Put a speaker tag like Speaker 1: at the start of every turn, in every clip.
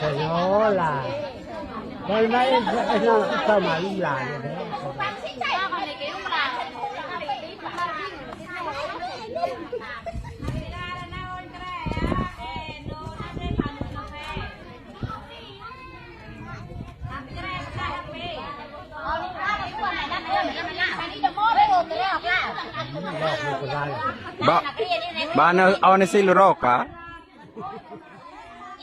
Speaker 1: se no là mấy mấy nó sao mà đi làm như thế
Speaker 2: Ba na aw na sila roka.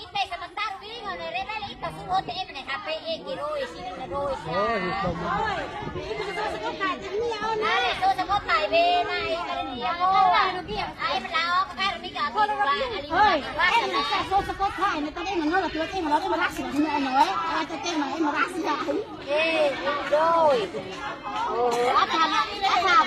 Speaker 3: Ite sebentar bingung rela ita suruh te ne kape kiroi sini neroi ale so se ko tai be nai dia ko ai belao ka ni ka ko ba ali wa
Speaker 4: so se ko tai ne ta ne no la tu te ma lo ma raksi ni no ai te te ma raksi ya
Speaker 3: rồi apa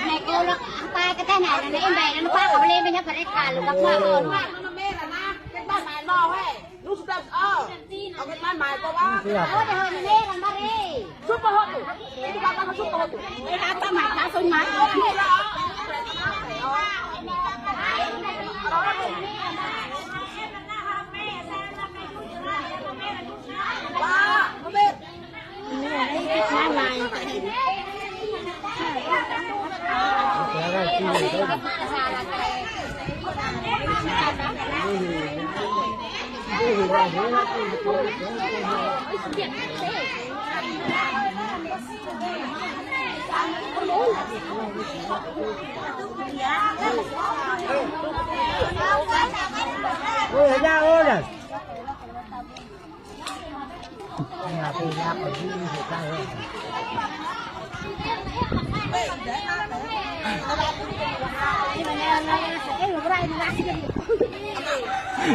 Speaker 3: này cô nó tay cái thế này là em bè nó khoác ở lên bên nhá phải cả là khoác rồi
Speaker 4: nó mê là na cái ban mài lo ấy lúc sắpเอาcái ban mài có ba
Speaker 3: ôi trời ơi mê làm ba đi
Speaker 4: chút bao hot cái ban ban chút bao hot cái hạt ban mài cá xôi mái đó ba nó biết ban mài
Speaker 1: ôi ra ôi này nhà tôi ra còn đi thì sao hơn
Speaker 4: Ini mana yang saya